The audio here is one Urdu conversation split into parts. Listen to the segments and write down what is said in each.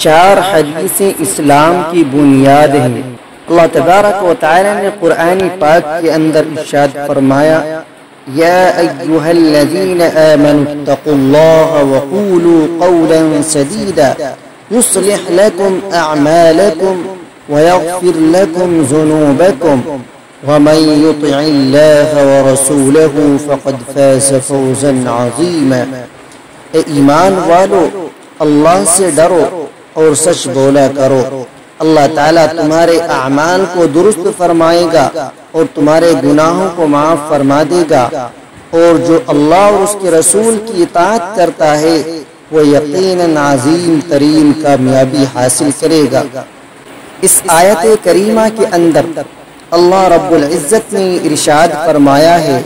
چار حدیثیں اسلام کی بنیاد ہیں۔ اللہ تبارک و تعالی نے قرآن پاک کے اندر ارشاد فرمایا، یا ایھا الذین آمنوا اتقوا اللہ وقولوا قولا سدیدا یصلح لکم اعمالکم ویغفر لکم ذنوبکم ومن یطع اللہ ورسولہ فقد فاز فوزا عظیما۔ اے ایمان والو، اللہ سے ڈرو اور سچ بولا کرو۔ اللہ تعالیٰ تمہارے اعمال کو درست فرمائے گا اور تمہارے گناہوں کو معاف فرما دے گا، اور جو اللہ اور اس کے رسول کی اطاعت کرتا ہے وہ یقیناً عظیم ترین کامیابی حاصل کرے گا۔ اس آیت کریمہ کے اندر اللہ رب العزت نے ارشاد فرمایا ہے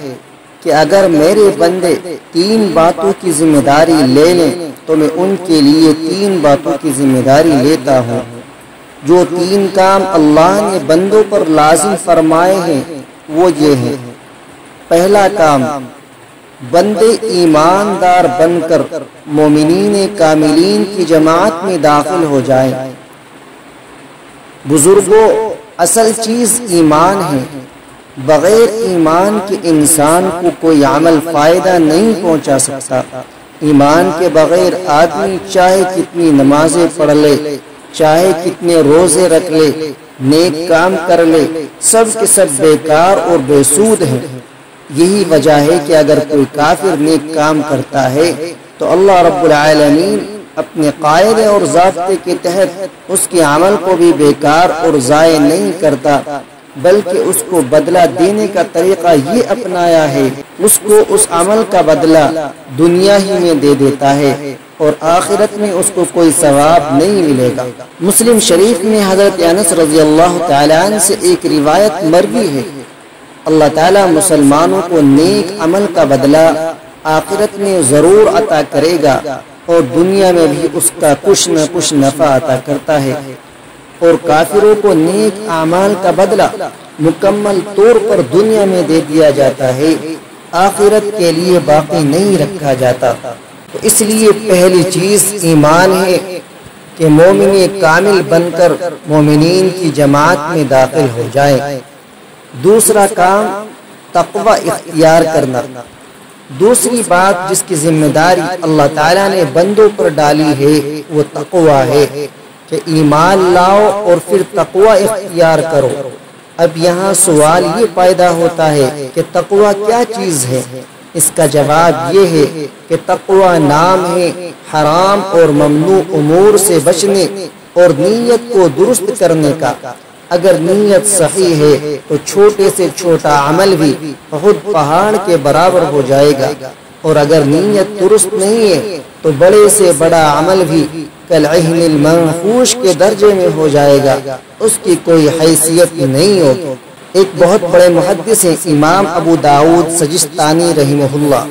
کہ اگر میرے بندے تین باتوں کی ذمہ داری لے لیں تو میں ان کے لیے تین باتوں کی ذمہ داری لیتا ہوں۔ جو تین کام اللہ نے بندوں پر لازم فرمائے ہیں وہ یہ ہیں۔ پہلا کام، بندے ایماندار بن کر مومنین کاملین کی جماعت میں داخل ہو جائیں۔ بزرگوں، اصل چیز ایمان ہے۔ بغیر ایمان کے انسان کو کوئی عمل فائدہ نہیں پہنچا سکتا۔ ایمان کے بغیر آدمی چاہے کتنی نمازیں پڑھ لے، چاہے کتنے روزے رکھ لے، نیک کام کر لے، سب کے سب بیکار اور بے سود ہیں۔ یہی وجہ ہے کہ اگر کوئی کافر نیک کام کرتا ہے تو اللہ رب العالمین اپنے قاعدے اور ضابطے کے تحت اس کے عمل کو بھی بیکار اور ضائع نہیں کرتا، بلکہ اس کو بدلہ دینے کا طریقہ یہ اپنایا ہے، اس کو اس عمل کا بدلہ دنیا ہی میں دے دیتا ہے اور آخرت میں اس کو کوئی ثواب نہیں ملے گا۔ مسلم شریف میں حضرت انس رضی اللہ تعالیٰ عنہ سے ایک روایت مروی ہے، اللہ تعالیٰ مسلمانوں کو نیک عمل کا بدلہ آخرت میں ضرور عطا کرے گا اور دنیا میں بھی اس کا کچھ نہ کچھ نفع عطا کرتا ہے، اور کافروں کو نیک اعمال کا بدلہ مکمل طور پر دنیا میں دے دیا جاتا ہے، آخرت کے لیے باقی نہیں رکھا جاتا۔ تو اس لیے پہلی چیز ایمان ہے کہ مومن کامل بن کر مومنین کی جماعت میں داخل ہو جائے۔ دوسرا کام، تقوی اختیار کرنا۔ دوسری بات جس کی ذمہ داری اللہ تعالیٰ نے بندوں پر ڈالی ہے وہ تقوی ہے کہ ایمان لاؤ اور پھر تقوی اختیار کرو۔ اب یہاں سوال یہ پیدا ہوتا ہے کہ تقوی کیا چیز ہے؟ اس کا جواب یہ ہے کہ تقوی نام ہے حرام اور ممنوع امور سے بچنے اور نیت کو درست کرنے کا۔ اگر نیت صحیح ہے تو چھوٹے سے چھوٹا عمل بھی خود پہاڑ کے برابر ہو جائے گا، اور اگر نیت درست نہیں ہے تو بڑے سے بڑا عمل بھی کالعہن المنفوش کے درجے میں ہو جائے گا، اس کی کوئی حیثیت نہیں ہوگی۔ ایک بہت بڑے محدث ہیں امام ابو داؤد سجستانی رحمہ اللہ،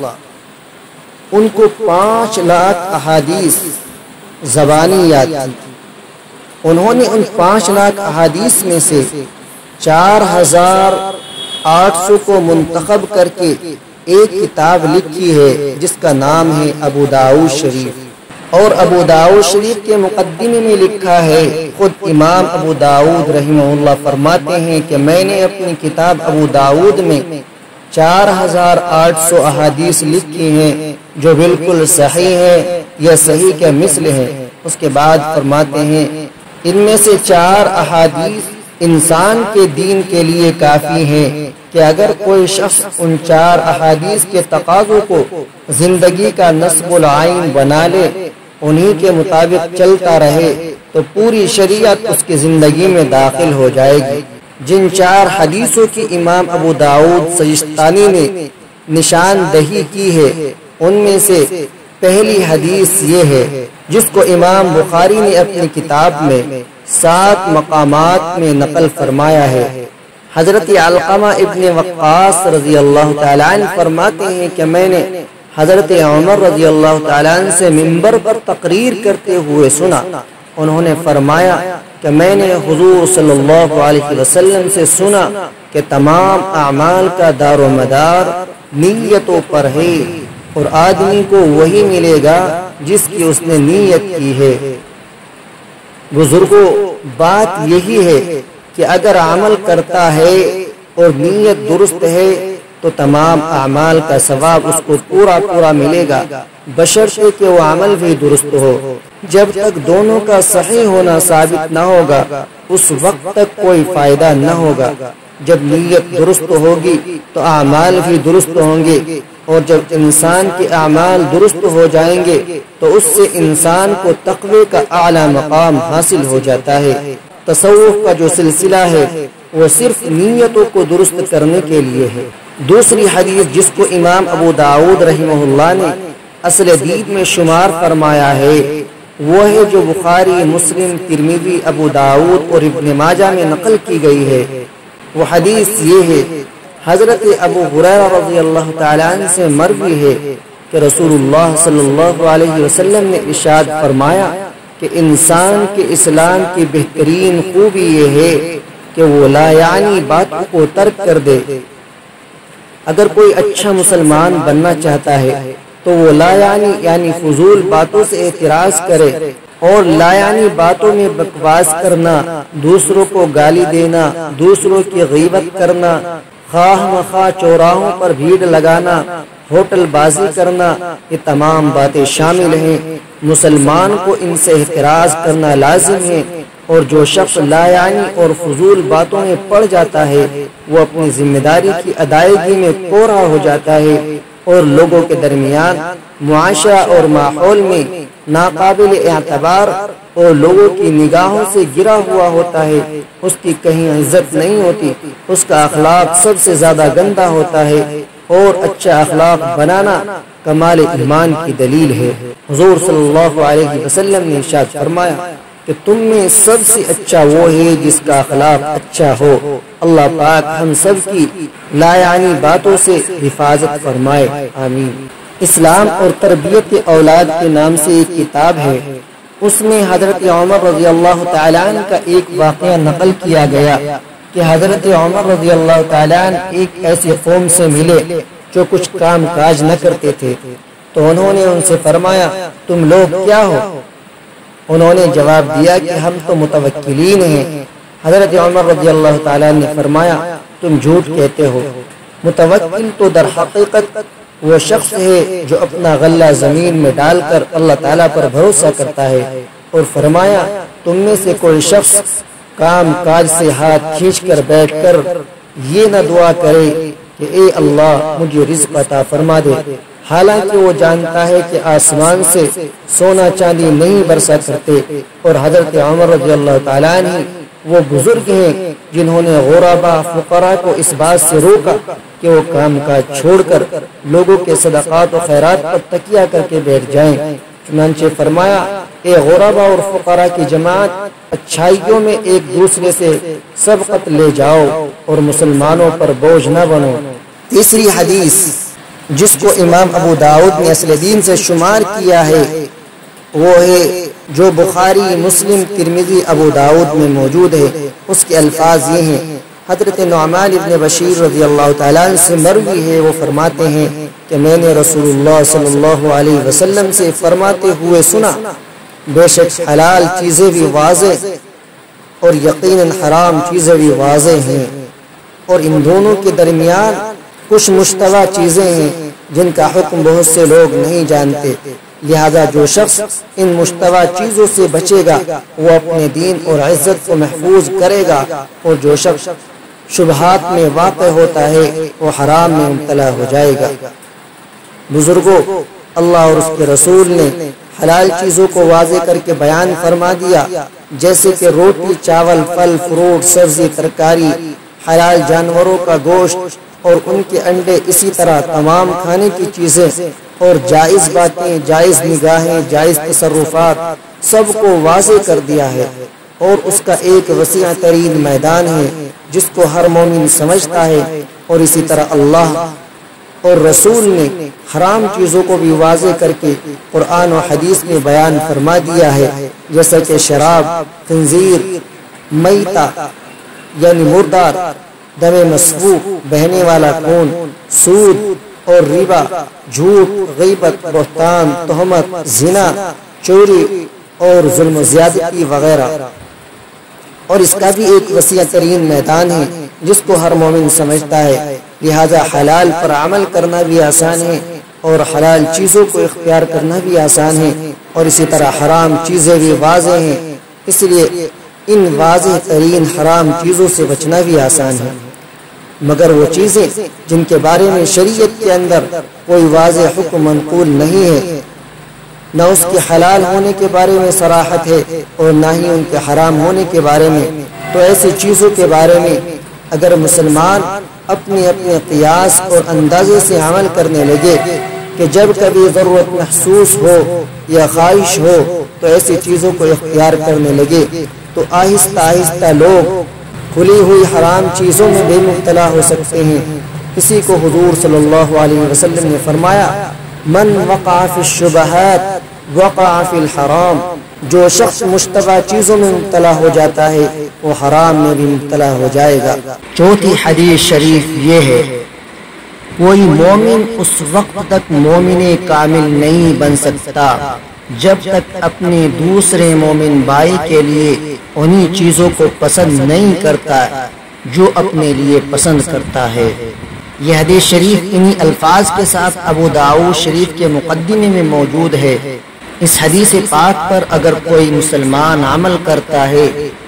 ان کو 5 لاکھ احادیث زبانی یاد تھی۔ انہوں نے ان 5 لاکھ احادیث میں سے 4800 کو منتخب کر کے ایک کتاب لکھی ہے جس کا نام ہے ابو داؤد شریف، اور ابو داؤد شریف کے مقدمے میں لکھا ہے، خود امام ابو داؤد رحمہ اللہ فرماتے ہیں کہ میں نے اپنی کتاب ابو داؤد میں 4800 احادیث لکھی ہیں جو بالکل صحیح ہے یا صحیح کے مثل ہے۔ اس کے بعد فرماتے ہیں ان میں سے 4 احادیث انسان کے دین کے لیے کافی ہیں کہ اگر کوئی شخص ان 4 احادیث کے تقاضوں کو زندگی کا نصب العین بنا لے، انہی کے مطابق چلتا رہے تو پوری شریعت اس کی زندگی میں داخل ہو جائے گی۔ جن 4 حدیثوں کی امام ابو داؤد سجستانی نے نشاندہی کی ہے ان میں سے پہلی حدیث یہ ہے جس کو امام بخاری نے اپنی کتاب میں 7 مقامات میں نقل فرمایا ہے۔ حضرت علقمہ ابن وقاص رضی اللہ تعالیٰ عنہ فرماتے ہیں کہ میں نے حضرت عمر رضی اللہ تعالیٰ عنہ سے منبر پر تقریر کرتے ہوئے سنا۔ انہوں نے فرمایا کہ میں نے حضور صلی اللہ علیہ وسلم سے سنا کہ تمام اعمال کا دار و مدار نیتوں پر ہے، اور آدمی کو وہی ملے گا جس کی اس نے نیت کی ہے۔ بزرگوں، بات یہی ہے کہ اگر عمل کرتا ہے اور نیت درست ہے تو تمام اعمال کا ثواب اس کو پورا ملے گا، بشرطے کہ وہ عمل بھی درست ہو۔ جب تک دونوں کا صحیح ہونا ثابت نہ ہوگا اس وقت تک کوئی فائدہ نہ ہوگا۔ جب نیت درست ہوگی تو اعمال بھی درست ہوں گے، اور جب انسان کے اعمال درست ہو جائیں گے تو اس سے انسان کو تقوی کا اعلیٰ مقام حاصل ہو جاتا ہے۔ تصوف کا جو سلسلہ ہے وہ صرف نیتوں کو درست کرنے کے لیے ہے۔ دوسری حدیث جس کو امام ابو داؤد رحمہ اللہ نے اصل دین میں شمار فرمایا ہے وہ ہے جو بخاری، مسلم، ترمذی، ابو داؤد اور ابن ماجہ میں نقل کی گئی ہے۔ وہ حدیث یہ ہے، حضرت ابو ہریرہ رضی اللہ تعالیٰ عنہ سے مروی ہے کہ رسول اللہ صلی اللہ علیہ وسلم نے ارشاد فرمایا کہ انسان کے اسلام کی بہترین خوبی یہ ہے کہ وہ لا یعنی باتوں کو ترک کر دے۔ اگر کوئی اچھا مسلمان بننا چاہتا ہے تو وہ لا یعنی فضول باتوں سے اعتراض کرے، اور لا یعنی باتوں میں بکواس کرنا، دوسروں کو گالی دینا، دوسروں کی غیبت کرنا، خواہ مخواہ چوراہوں پر بھیڑ لگانا، ہوٹل بازی کرنا، یہ تمام باتیں شامل ہیں۔ مسلمان کو ان سے احتراز کرنا لازم ہے، اور جو شخص لا یعنی اور فضول باتوں میں پڑ جاتا ہے وہ اپنی ذمہ داری کی ادائیگی میں کوڑا ہو جاتا ہے، اور لوگوں کے درمیان، معاشرہ اور ماحول میں ناقابل اعتبار اور لوگوں کی نگاہوں سے گرا ہوا ہوتا ہے۔ اس کی کہیں عزت نہیں ہوتی، اس کا اخلاق سب سے زیادہ گندا ہوتا ہے، اور اچھا اخلاق بنانا کمال ایمان کی دلیل ہے۔ حضور صلی اللہ علیہ وسلم نے ارشاد فرمایا کہ تم میں سب سے اچھا وہ ہے جس کا اخلاق اچھا ہو۔ اللہ پاک ہم سب کی لا یعنی باتوں سے حفاظت فرمائے، آمین۔ اسلام اور تربیت اولاد کے نام سے ایک کتاب ہے، اس میں حضرت عمر رضی اللہ تعالیٰ عنہ کا ایک واقعہ نقل کیا گیا کہ حضرت عمر رضی اللہ تعالیٰ عنہ ایک ایسی قوم سے ملے جو کچھ کام کاج نہ کرتے تھے، تو انہوں نے ان سے فرمایا تم لوگ کیا ہو؟ انہوں نے جواب دیا کہ ہم تو متوکلین ہیں۔ حضرت عمر رضی اللہ تعالیٰ نے فرمایا تم جھوٹ کہتے ہو، متوکل تو در حقیقت وہ شخص ہے جو اپنا غلہ زمین میں ڈال کر اللہ تعالیٰ پر بھروسہ کرتا ہے، اور فرمایا تم میں سے کوئی شخص کام کاج سے ہاتھ کھینچ کر بیٹھ کر یہ نہ دعا کرے کہ اے اللہ مجھے رزق عطا فرما دے، حالانکہ وہ جانتا ہے کہ آسمان سے سونا چاندی نہیں برسا کرتے۔ اور حضرت عمر رضی اللہ تعالیٰ عنہ وہ بزرگ ہیں جنہوں نے غرباء فقراء کو اس بات سے روکا کہ وہ کام کاج چھوڑ کر لوگوں کے صدقات و خیرات پر تکیہ کر کے بیٹھ جائیں۔ چنانچہ فرمایا اے غرباء اور فقراء کی جماعت، اچھائیوں میں ایک دوسرے سے سبقت لے جاؤ اور مسلمانوں پر بوجھ نہ بنو۔ تیسری حدیث جس کو امام ابو داؤد نے اصل دین سے شمار کیا ہے وہ ہے جو بخاری، مسلم، ترمذی، ابو داؤد میں موجود ہے۔ اس کے الفاظ یہ ہیں، حضرت نعمان ابن بشیر رضی اللہ تعالیٰ عنہ سے مروی ہے، وہ فرماتے ہیں کہ میں نے رسول اللہ صلی اللہ علیہ وسلم سے فرماتے ہوئے سنا، بے شک حلال چیزیں بھی واضح اور یقیناً حرام چیزیں بھی واضح ہیں، اور ان دونوں کے درمیان کچھ مشتبہ چیزیں ہیں جن کا حکم بہت سے لوگ نہیں جانتے، لہذا جو شخص ان مشتبہ چیزوں سے بچے گا وہ اپنے دین اور عزت کو محفوظ کرے گا، اور جو شخص شبہات میں واقع ہوتا ہے وہ حرام میں مبتلا ہو جائے گا۔ بزرگوں، اللہ اور اس کے رسول نے حلال چیزوں کو واضح کر کے بیان فرما دیا، جیسے کہ روٹی، چاول، پھل، فروٹ، سبزی، ترکاری، حلال جانوروں کا گوشت اور ان کے انڈے، اسی طرح تمام کھانے کی چیزیں اور جائز باتیں، جائز نگاہیں، جائز تصرفات، سب کو واضح کر دیا ہے، اور اس کا ایک وسیع ترین میدان ہے جس کو ہر مومن سمجھتا ہے۔ اور اسی طرح اللہ اور رسول نے حرام چیزوں کو بھی واضح کر کے قرآن و حدیث میں بیان فرما دیا ہے، جیسا کہ شراب، خنزیر، میتہ یعنی مردار، دم مسفوح، بہنے والا خون، سود اور ربا، جھوٹ، غیبت، بہتان، تہمت، زنا، چوری اور ظلم و زیادتی وغیرہ، اور اس کا بھی ایک وسیع ترین میدان ہے جس کو ہر مومن سمجھتا ہے، لہذا حلال پر عمل کرنا بھی آسان ہے اور حلال چیزوں کو اختیار کرنا بھی آسان ہے، اور اسی طرح حرام چیزیں بھی واضح ہیں، اس لیے ان واضح ترین حرام چیزوں سے بچنا بھی آسان ہے۔ مگر وہ چیزیں جن کے بارے میں شریعت کے اندر کوئی واضح حکم منقول نہیں ہے، نہ اس کے حلال ہونے کے بارے میں صراحت ہے اور نہ ہی ان کے حرام ہونے کے بارے میں، تو ایسی چیزوں کے بارے میں اگر مسلمان اپنے اپنے قیاس اور اندازے سے عمل کرنے لگے کہ جب کبھی ضرورت محسوس ہو یا خواہش ہو تو ایسی چیزوں کو اختیار کرنے لگے، تو آہستہ آہستہ لوگ کھلی ہوئی حرام چیزوں میں بھی مبتلا ہو سکتے ہیں۔ اسی کو حضور صلی اللہ علیہ وسلم نے فرمایا، من وقع فی الشبہات وقع فی الحرام، جو شخص مشتبہ چیزوں میں مبتلا ہو جاتا ہے وہ حرام میں بھی مبتلا ہو جائے گا۔ چوتھی حدیث شریف یہ ہے، کوئی مومن اس وقت تک مومن کامل نہیں بن سکتا جب تک اپنے دوسرے مومن بھائی کے لیے انہی چیزوں کو پسند نہیں کرتا جو اپنے لیے پسند کرتا ہے۔ یہ حدیث شریف انہی الفاظ کے ساتھ ابو داؤد شریف کے مقدمے میں موجود ہے۔ اس حدیث پاک پر اگر کوئی مسلمان عمل کرتا ہے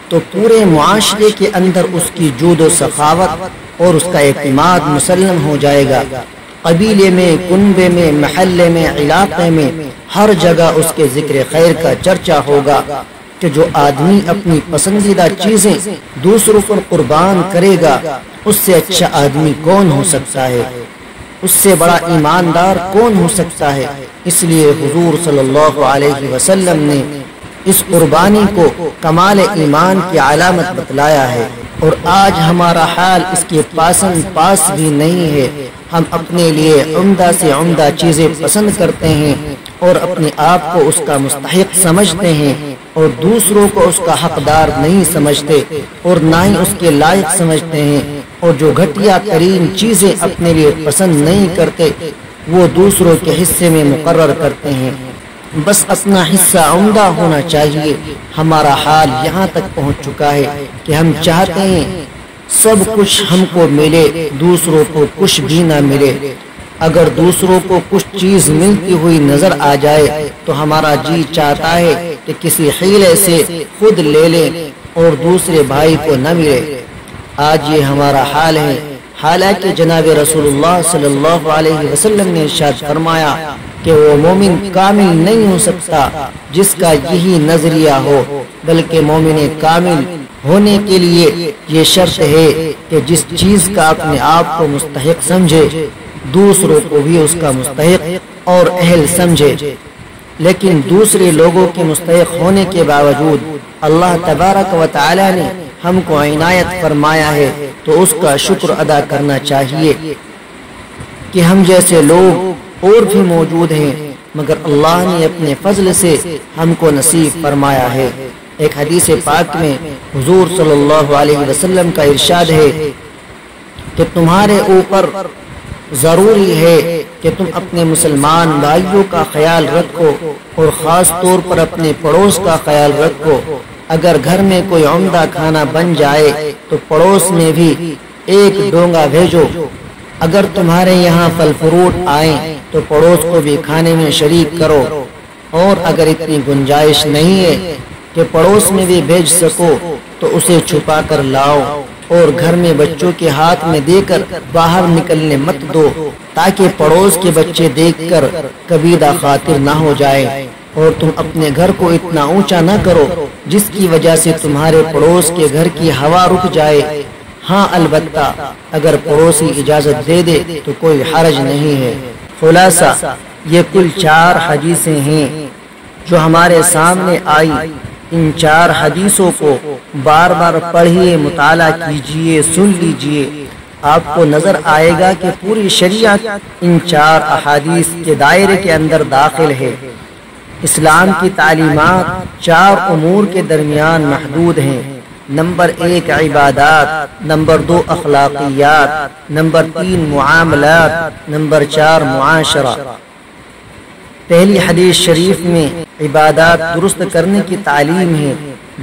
تو پورے معاشرے کے اندر اس کی جود و سخاوت اور اس کا اعتماد مسلم ہو جائے گا۔ قبیلے میں، کنبے میں، محلے میں، علاقے میں، ہر جگہ اس کے ذکر خیر کا چرچا ہوگا کہ جو آدمی اپنی پسندیدہ چیزیں دوسروں پر قربان کرے گا اس سے اچھا آدمی کون ہو سکتا ہے، اس سے بڑا ایماندار کون ہو سکتا ہے۔ اس لیے حضور صلی اللہ علیہ وسلم نے اس قربانی کو کمال ایمان کی علامت بتلایا ہے، اور آج ہمارا حال اس کے پاس بھی نہیں ہے۔ ہم اپنے لیے عمدہ سے عمدہ چیزیں پسند کرتے ہیں اور اپنے آپ کو اس کا مستحق سمجھتے ہیں، اور دوسروں کو اس کا حقدار نہیں سمجھتے اور نہ ہی اس کے لائق سمجھتے ہیں، اور جو گھٹیا ترین چیزیں اپنے لیے پسند نہیں کرتے وہ دوسروں کے حصے میں مقرر کرتے ہیں۔ بس اپنا حصہ عمدہ ہونا چاہیے۔ ہمارا حال یہاں تک پہنچ چکا ہے کہ ہم چاہتے ہیں سب کچھ ہم کو ملے، دوسروں کو کچھ بھی نہ ملے۔ اگر دوسروں کو کچھ چیز ملتی ہوئی نظر آ جائے تو ہمارا جی چاہتا ہے کہ کسی حیلے سے خود لے لیں اور دوسرے بھائی کو نہ ملے۔ آج یہ ہمارا حال ہے، حالانکہ جناب رسول اللہ صلی اللہ علیہ وسلم نے ارشاد فرمایا کہ وہ مومن کامل نہیں ہو سکتا جس کا یہی نظریہ ہو، بلکہ مومن کامل ہونے کے لیے یہ شرط ہے کہ جس چیز کا اپنے آپ کو مستحق سمجھے دوسروں کو بھی اس کا مستحق اور اہل سمجھے۔ لیکن دوسرے لوگوں کے مستحق ہونے کے باوجود اللہ تبارک و تعالی نے ہم کو عنایت فرمایا ہے تو اس کا شکر ادا کرنا چاہیے کہ ہم جیسے لوگ اور بھی موجود ہیں، مگر اللہ نے اپنے فضل سے ہم کو نصیب فرمایا ہے۔ ایک حدیث پاک میں حضور صلی اللہ علیہ وسلم کا ارشاد ہے کہ تمہارے اوپر ضروری ہے کہ تم اپنے مسلمان بھائیوں کا خیال رکھو اور خاص طور پر اپنے پڑوس کا خیال رکھو۔ اگر گھر میں کوئی عمدہ کھانا بن جائے تو پڑوس میں بھی ایک ڈونگا بھیجو۔ اگر تمہارے یہاں پھل فروٹ آئیں تو پڑوس کو بھی کھانے میں شریک کرو، اور اگر اتنی گنجائش نہیں ہے کہ پڑوس میں بھی بھیج سکو تو اسے چھپا کر لاؤ، اور گھر میں بچوں کے ہاتھ میں دے کر باہر نکلنے مت دو تاکہ پڑوس کے بچے دیکھ کر کبیدہ خاطر نہ ہو جائے، اور تم اپنے گھر کو اتنا اونچا نہ کرو جس کی وجہ سے تمہارے پڑوس کے گھر کی ہوا رک جائے۔ ہاں البتہ اگر پڑوسی اجازت دے دے تو کوئی حرج نہیں ہے۔ خلاصہ یہ کل 4 حدیثیں ہیں جو ہمارے سامنے آئی۔ ان 4 حدیثوں کو بار بار پڑھیے، مطالعہ کیجئے، سن لیجئے، آپ کو نظر آئے گا کہ پوری شریعت ان 4 احادیث کے دائرے کے اندر داخل ہے۔ اسلام کی تعلیمات 4 امور کے درمیان محدود ہیں۔ نمبر 1 عبادات، نمبر 2 اخلاقیات، نمبر 3 معاملات، نمبر 4 معاشرہ۔ پہلی حدیث شریف میں عبادات درست کرنے کی تعلیم ہے،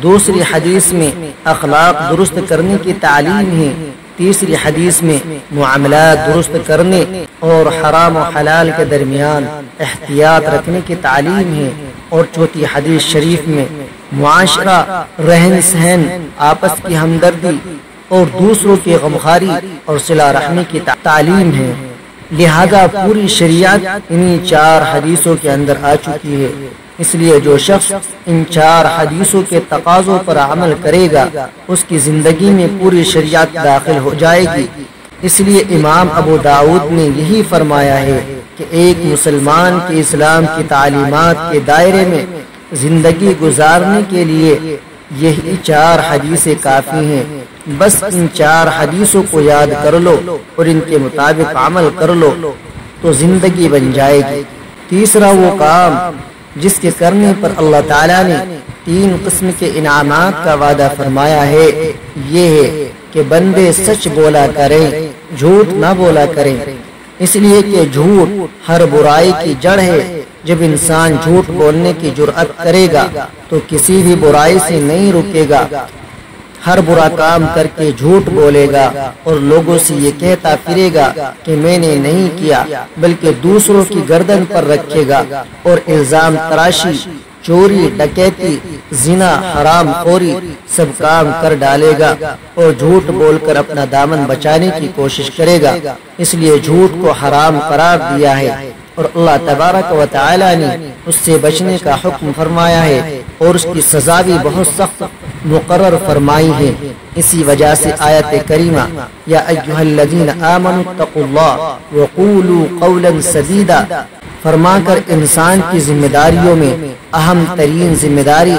دوسری حدیث میں اخلاق درست کرنے کی تعلیم ہے، تیسری حدیث میں معاملات درست کرنے اور حرام و حلال کے درمیان احتیاط رکھنے کی تعلیم ہے، اور چوتھی حدیث شریف میں معاشرہ، رہن سہن، آپس کی ہمدردی اور دوسروں کی غمخواری اور صلہ رحمی کی تعلیم ہے۔ لہذا پوری شریعت انہی 4 حدیثوں کے اندر آ چکی ہے، اس لیے جو شخص ان 4 حدیثوں کے تقاضوں پر عمل کرے گا اس کی زندگی میں پوری شریعت داخل ہو جائے گی۔ اس لیے امام ابو داؤد نے یہی فرمایا ہے کہ ایک مسلمان کے اسلام کی تعلیمات کے دائرے میں زندگی گزارنے کے لیے یہی 4 حدیثیں کافی ہیں۔ بس ان 4 حدیثوں کو یاد کر لو اور ان کے مطابق عمل کر لو تو زندگی بن جائے گی۔ تیسرا وہ کام جس کے کرنے پر اللہ تعالیٰ نے 3 قسم کے انعامات کا وعدہ فرمایا ہے، یہ ہے کہ بندے سچ بولا کریں، جھوٹ نہ بولا کریں، اس لیے کہ جھوٹ ہر برائی کی جڑ ہے۔ جب انسان جھوٹ بولنے کی جرأت کرے گا تو کسی بھی برائی سے نہیں رکے گا، ہر برا کام کر کے جھوٹ بولے گا اور لوگوں سے یہ کہتا پھرے گا کہ میں نے نہیں کیا، بلکہ دوسروں کی گردن پر رکھے گا اور الزام تراشی، چوری، ڈکیتی، زنا، حرام خوری سب کام کر ڈالے گا اور جھوٹ بول کر اپنا دامن بچانے کی کوشش کرے گا۔ اس لیے جھوٹ کو حرام قرار دیا ہے اور اللہ تبارک و تعالی نے اس سے بچنے کا حکم فرمایا ہے اور اس کی سزا بھی بہت سخت مقرر فرمائی ہے۔ اسی وجہ سے آیت کریمہ یا ایھا الذین آمنوا اتقوا اللہ وقولوا قولا سدیدا فرما کر انسان کی ذمہ داریوں میں اہم ترین ذمہ داری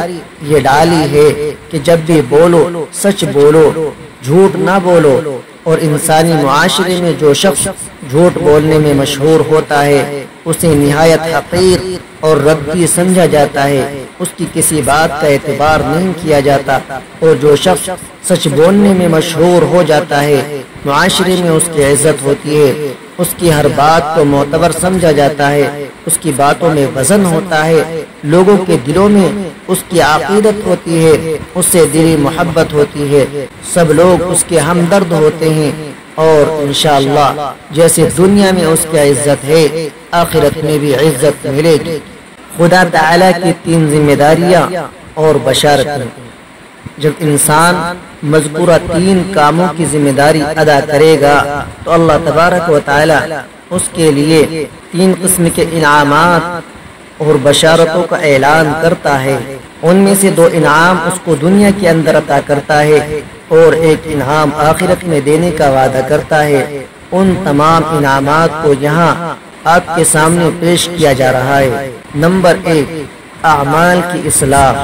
یہ ڈالی ہے کہ جب بھی بولو سچ بولو، جھوٹ نہ بولو، اور انسانی معاشرے میں جو شخص جھوٹ بولنے میں مشہور ہوتا ہے اسے نہایت حقیر اور ردی سمجھا جاتا ہے، اس کی کسی بات کا اعتبار نہیں کیا جاتا، اور جو شخص سچ بولنے میں مشہور ہو جاتا ہے معاشرے میں اس کی عزت ہوتی ہے، اس کی ہر بات کو معتبر سمجھا جاتا ہے، اس کی باتوں میں وزن ہوتا ہے، لوگوں کے دلوں میں اس کی عقیدت ہوتی ہے، اس سے دلی محبت ہوتی ہے، سب لوگ اس کے ہمدرد ہوتے ہیں، اور انشاءاللہ جیسے دنیا میں اس کی عزت ہے آخرت میں بھی عزت ملے گی۔ خدا تعالیٰ کی 3 ذمہ داریاں اور بشارتیں۔ جب انسان مذکورہ 3 کاموں کی ذمہ داری ادا کرے گا تو اللہ تبارک و تعالی اس کے لیے 3 قسم کے انعامات اور بشارتوں کا اعلان کرتا ہے۔ ان میں سے 2 انعام اس کو دنیا کے اندر عطا کرتا ہے اور ایک انعام آخرت میں دینے کا وعدہ کرتا ہے۔ ان تمام انعامات کو یہاں آپ کے سامنے پیش کیا جا رہا ہے۔ نمبر 1، اعمال کی اصلاح۔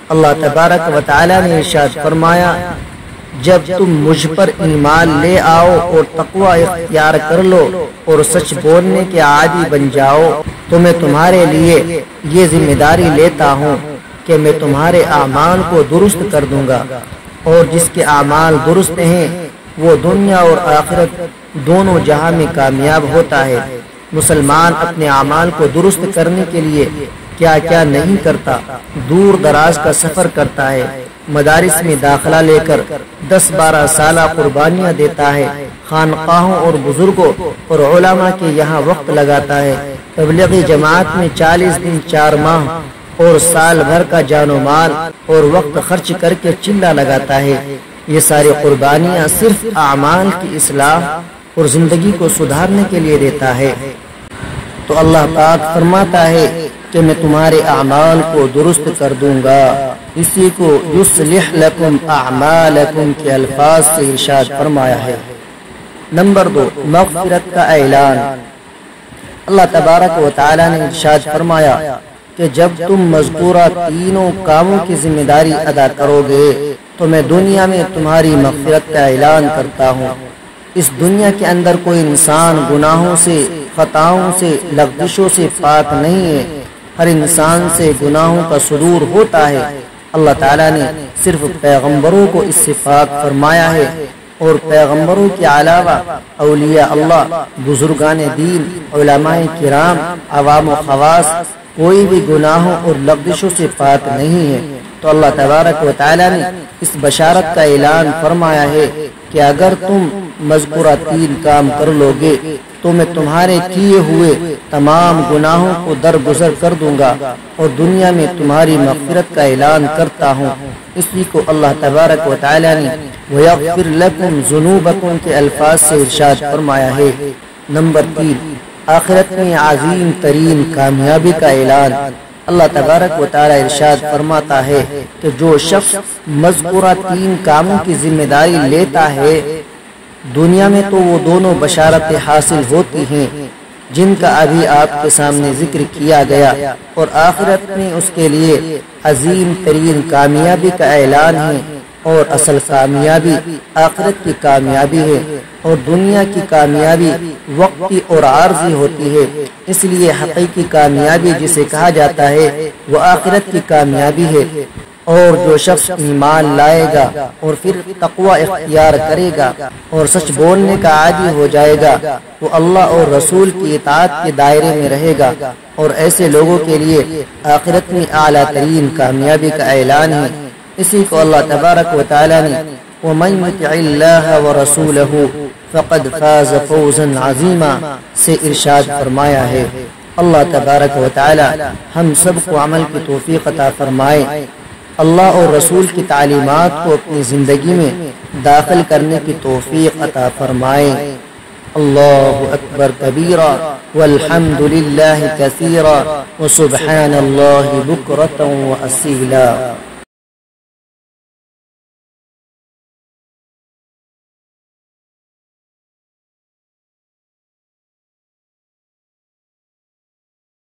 اللہ تبارک و تعالی نے ارشاد فرمایا جب تم مجھ پر ایمان لے آؤ اور تقوی اختیار کر لو اور سچ بولنے کے عادی بن جاؤ تو میں تمہارے لیے یہ ذمہ داری لیتا ہوں کہ میں تمہارے اعمال کو درست کر دوں گا، اور جس کے اعمال درست ہیں وہ دنیا اور آخرت دونوں جہاں میں کامیاب ہوتا ہے۔ مسلمان اپنے اعمال کو درست کرنے کے لیے کیا کیا نہیں کرتا، دور دراز کا سفر کرتا ہے، مدارس میں داخلہ لے کر 10-12 سالہ قربانیاں دیتا ہے، خانقاہوں اور بزرگوں اور علماء کے یہاں وقت لگاتا ہے، تبلیغی جماعت میں 40 دن 4 ماہ اور سال بھر کا جان و مال اور وقت خرچ کر کے چلہ لگاتا ہے۔ یہ ساری قربانیاں صرف اعمال کی اصلاح اور زندگی کو سدھارنے کے لیے دیتا ہے۔ تو اللہ پاک فرماتا ہے کہ میں تمہارے اعمال کو درست کر دوں گا۔ اسی کو یصلح لکم اعمالکم کے الفاظ سے ارشاد فرمایا ہے۔ نمبر 2، مغفرت کا اعلان۔ اللہ تبارک و تعالی نے ارشاد فرمایا کہ جب تم مذکورہ 3 کاموں کی ذمہ داری ادا کرو گے تو میں دنیا میں تمہاری مغفرت کا اعلان کرتا ہوں۔ اس دنیا کے اندر کوئی انسان گناہوں سے، خطاؤں سے، لغزشوں سے پاک نہیں ہے، ہر انسان سے گناہوں کا صدور ہوتا ہے۔ اللہ تعالیٰ نے صرف پیغمبروں کو اس سے پاک فرمایا ہے اور پیغمبروں کے علاوہ اولیاء اللہ، بزرگان دین، علماء کرام، عوام و خواص کوئی بھی گناہوں اور لغزشوں سے پاک نہیں ہے۔ تو اللہ تبارک و تعالی نے اس بشارت کا اعلان فرمایا ہے کہ اگر تم مذکورہ 3 کام کر لو گے تو میں تمہارے کیے ہوئے تمام گناہوں کو درگزر کر دوں گا اور دنیا میں تمہاری مغفرت کا اعلان کرتا ہوں۔ اسی کو اللہ تبارک و تعالی نے وَيَغْفِرْ لَكُمْ ذُنُوبَكُمْ کے الفاظ سے ارشاد فرمایا ہے۔ نمبر 3، آخرت میں عظیم ترین کامیابی کا اعلان۔ اللہ تبارک و تعالی ارشاد فرماتا ہے کہ جو شخص مذکورہ 3 کاموں کی ذمہ داری لیتا ہے دنیا میں تو وہ دونوں بشارتیں حاصل ہوتی ہیں جن کا ابھی آپ کے سامنے ذکر کیا گیا، اور آخرت میں اس کے لیے عظیم ترین کامیابی کا اعلان ہے۔ اور اصل کامیابی آخرت کی کامیابی ہے، اور دنیا کی کامیابی وقتی اور عارضی ہوتی ہے، اس لیے حقیقی کامیابی جسے کہا جاتا ہے وہ آخرت کی کامیابی ہے۔ اور جو شخص ایمان لائے گا اور پھر تقوی اختیار کرے گا اور سچ بولنے کا عادی ہو جائے گا وہ اللہ اور رسول کی اطاعت کے دائرے میں رہے گا، اور ایسے لوگوں کے لیے آخرت میں اعلیٰ ترین کامیابی کا اعلان ہے۔ اسی کو اللہ تبارک و تعالی نے وَمَن يُطِعِ اللَّهَ وَرَسُولَهُ فَقَدْ فَازَ فَوْزًا عَظِيمًا سے ارشاد فرمایا ہے۔ اللہ تبارک و تعالی ہم سب کو عمل کی توفیق عطا فرمائے، اللہ اور رسول کی تعلیمات کو اپنی زندگی میں داخل کرنے کی توفیق عطا فرمائے۔ اللہ اکبر کبیرا والحمد للہ کثیرا وسبحان اللہ بکرۃ و اصیلا۔